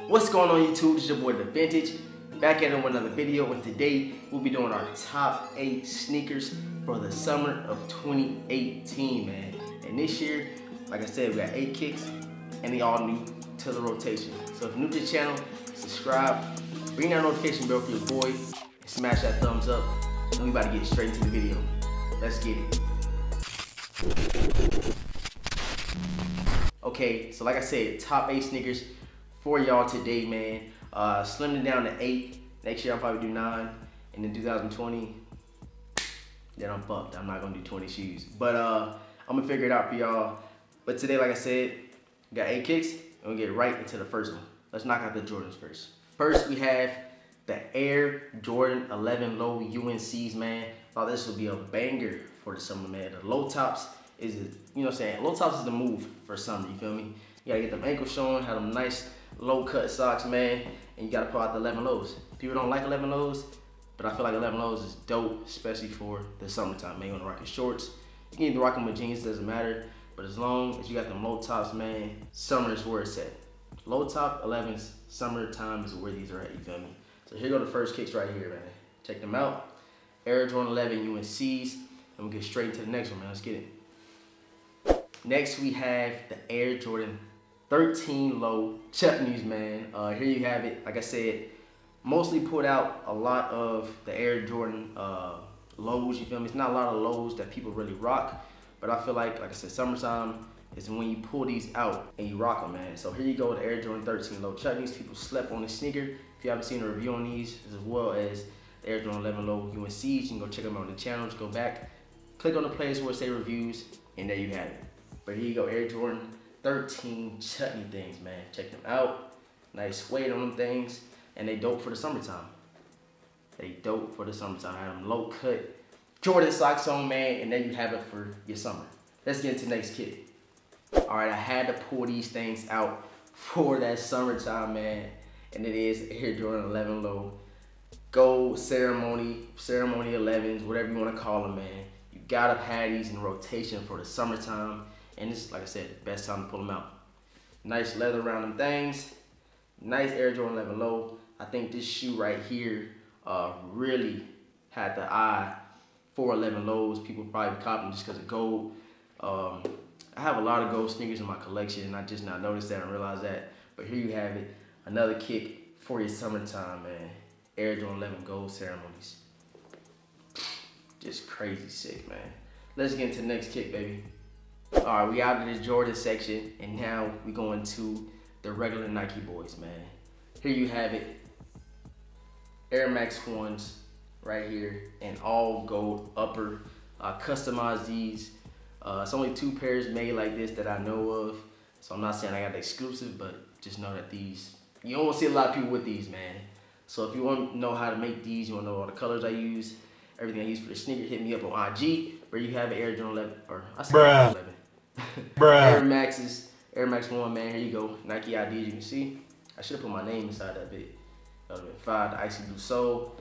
What's going on YouTube? It's your boy DeVintage, back at it with another video, and today we'll be doing our top 8 sneakers for the summer of 2018, man. And this year, like I said, we got 8 kicks and they all new to the rotation. So if you're new to the channel, subscribe, ring that notification bell for your boy, and smash that thumbs up, and we about to get straight into the video. Let's get it. Okay, so like I said, top 8 sneakers for y'all today, man. Slimmed it down to 8. Next year I'll probably do 9. And in 2020, then I'm fucked. I'm not gonna do 20 shoes. But I'm gonna figure it out for y'all. But today, like I said, we got 8 kicks, and we'll get right into the first one. Let's knock out the Jordans first. First, we have the Air Jordan 11 Low UNCs, man. Thought this would be a banger for the summer, man. The low tops is, you know what I'm saying? Low tops is the move for summer, you feel me? You gotta get them ankles showing, have them nice low cut socks, man, and you gotta pull out the 11 lows. People don't like 11 lows, but I feel like 11 lows is dope, especially for the summertime, man. You wanna rock your shorts. You can either rock them with jeans, doesn't matter, but as long as you got them low tops, man, summer is where it's at. Low top 11s, summertime is where these are at, you feel me? So here go the first kicks right here, man. Check them out. Air Jordan 11 UNCs, and we'll get straight into the next one, man. Let's get it. Next, we have the Air Jordan 13 Low Chutneys, man. Here you have it. Like I said, mostly put out a lot of the Air Jordan lows, you feel me? It's not a lot of lows that people really rock, but I feel like I said, summertime is when you pull these out and you rock them, man. So here you go, the Air Jordan 13 Low Chutneys. People slept on the sneaker. If you haven't seen a review on these, as well as the Air Jordan 11 Low UNCs, you can go check them out on the channel. Just go back, click on the playlist where it say reviews, and there you have it. But here you go, Air Jordan 13 chutney things, man. Check them out. Nice weight on them things, and they dope for the summertime. They dope for the summertime. I have them low cut Jordan socks on, man, and there you have it for your summer. Let's get into the next kit. All right, I had to pull these things out for that summertime, man, and it is Air Jordan 11 Low Gold Ceremony 11s, whatever you want to call them, man. You gotta have these in rotation for the summertime. And this is, like I said, the best time to pull them out. Nice leather around them things. Nice Air Jordan 11 Low. I think this shoe right here really had the eye for 11 lows. People probably cop them just because of gold. I have a lot of gold sneakers in my collection, and I just not noticed that and realized that. But here you have it. Another kick for your summertime, man. Air Jordan 11 Gold Ceremonies. Just crazy sick, man. Let's get into the next kick, baby. All right, we out of the Jordan section, and now we going to the regular Nike boys, man. Here you have it. Air Max 1s right here, and all gold upper. Customized these. It's only 2 pairs made like this that I know of, so I'm not saying I got the exclusive, but just know that these, you don't see a lot of people with these, man. So if you want to know how to make these, you want to know all the colors I use, everything I use for the sneaker, hit me up on IG, where you have an Air Jordan 11, or I said Air 11. Air Maxes, Air Max 1, man. Here you go. Nike IDs, you can see. I should have put my name inside that bit. That would have been 5, the icy blue sole.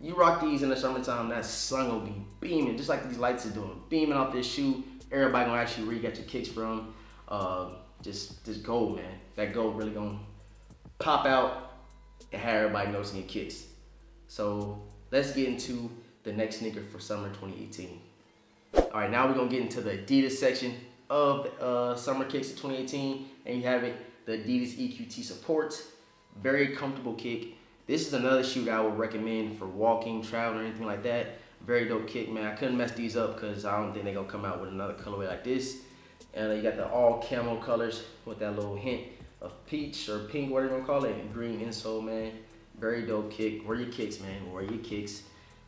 You rock these in the summertime, that sun will be beaming, just like these lights are doing. Beaming off this shoe. Everybody gonna ask you where you got your kicks from. Just this gold, man. That gold really gonna pop out and have everybody noticing your kicks. So let's get into the next sneaker for summer 2018. All right, now we're gonna get into the Adidas section of summer kicks of 2018, and you have it, the Adidas EQT Support. Very comfortable kick. This is another shoe that I would recommend for walking, traveling, or anything like that. Very dope kick, man. I couldn't mess these up because I don't think they're gonna come out with another colorway like this. And you got the all camo colors with that little hint of peach or pink, whatever you wanna call it, and green insole, man. Very dope kick. Wear your kicks, man. Wear your kicks.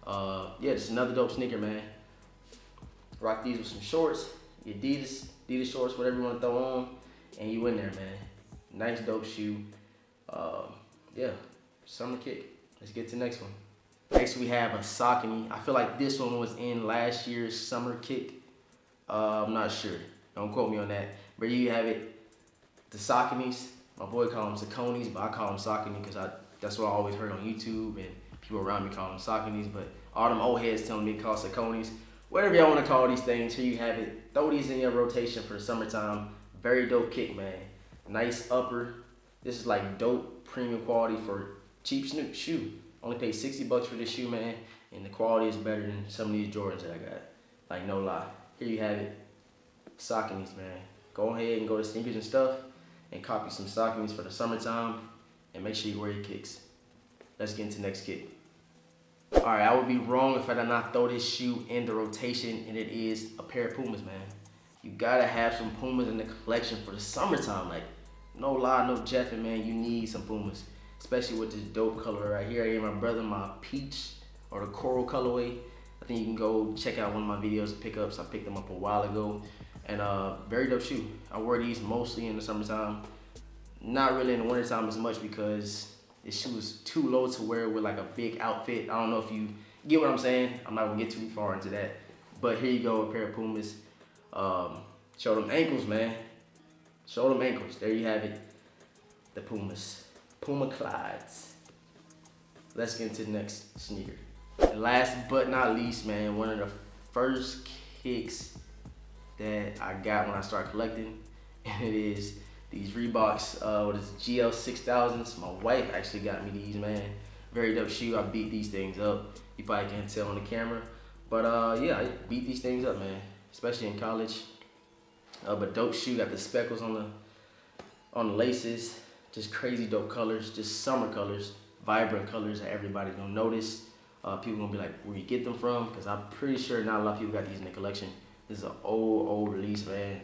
Yeah, just another dope sneaker, man. Rock these with some shorts, your Adidas shorts, whatever you want to throw on, and you in there, man. Nice dope shoe. Yeah, summer kick. Let's get to the next one. Next we have a Saucony. I feel like this one was in last year's summer kick. I'm not sure. Don't quote me on that. But here you have it, the Sauconys. My boy call them Sauconys, but I call them Saucony because that's what I always heard on YouTube, and people around me call them Sauconys. But all them old heads telling me to call Sauconys. Whatever y'all want to call these things, here you have it. Throw these in your rotation for the summertime. Very dope kick, man. Nice upper, This is like dope premium quality for cheap shoe. Only paid 60 bucks for this shoe, man. And the quality is better than some of these Jordans that I got. Like, no lie. Here you have it. Stockings, man. Go ahead and go to Sneakers and Stuff and copy some stockings for the summertime. And make sure you wear your kicks. Let's get into the next kick. Alright, I would be wrong if I did not throw this shoe in the rotation, and it is a pair of Pumas, man. You gotta have some Pumas in the collection for the summertime. Like, no lie, no jeffing, man. You need some Pumas, especially with this dope color right here. I gave my brother my peach or the coral colorway. I think you can go check out one of my videos pickups. I picked them up a while ago, and very dope shoe. I wear these mostly in the summertime, not really in the wintertime as much because this shoe is too low to wear with like a big outfit. I don't know if you get what I'm saying. I'm not gonna get too far into that. But here you go, a pair of Pumas. Show them ankles, man. Show them ankles. There you have it. The Pumas. Puma Clydes. Let's get into the next sneaker. And last but not least, man, one of the first kicks that I got when I started collecting, and it is these Reeboks, what is it, GL 6000s. My wife actually got me these, man. Very dope shoe. I beat these things up. You probably can't tell on the camera. But yeah, I beat these things up, man. Especially in college. But dope shoe, got the speckles on the laces. Just crazy dope colors, just summer colors, vibrant colors that everybody's gonna notice. People gonna be like, where you get them from? Because I'm pretty sure not a lot of people got these in the collection. This is an old release, man.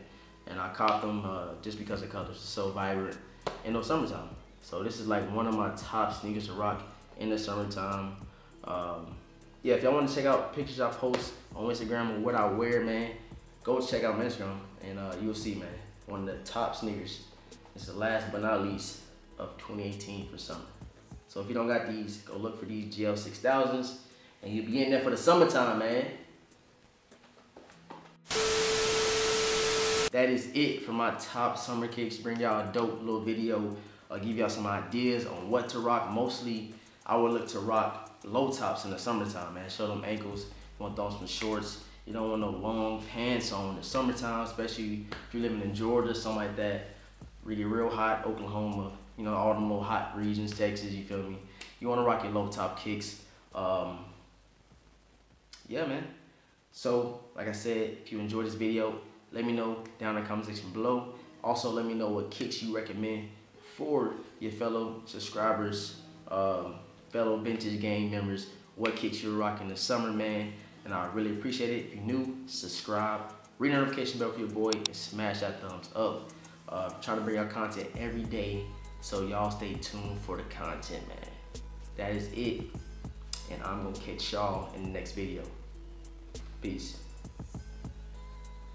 And I caught them just because the colors are so vibrant in the summertime. So this is like one of my top sneakers to rock in the summertime. Yeah, if y'all want to check out pictures I post on Instagram of what I wear, man, go check out my Instagram and you'll see, man, one of the top sneakers. It's the last but not least of 2018 for summer. So if you don't got these, go look for these GL 6000s and you'll be in there for the summertime, man. That is it for my top summer kicks. Bring y'all a dope little video. I'll give y'all some ideas on what to rock. Mostly, I would look to rock low tops in the summertime, man. Show them ankles. You want to throw some shorts. You don't want no long pants on in the summertime, especially if you're living in Georgia, something like that. Really real hot, Oklahoma, you know, all the more hot regions, Texas, you feel me? You want to rock your low top kicks. Yeah, man. So, like I said, if you enjoyed this video, let me know down in the comment section below. Also, let me know what kicks you recommend for your fellow subscribers, fellow vintage gang members, what kicks you're rocking this summer, man. And I really appreciate it. If you're new, subscribe, ring the notification bell for your boy, and smash that thumbs up. Trying to bring out content every day, so y'all stay tuned for the content, man. That is it, and I'm gonna catch y'all in the next video. Peace.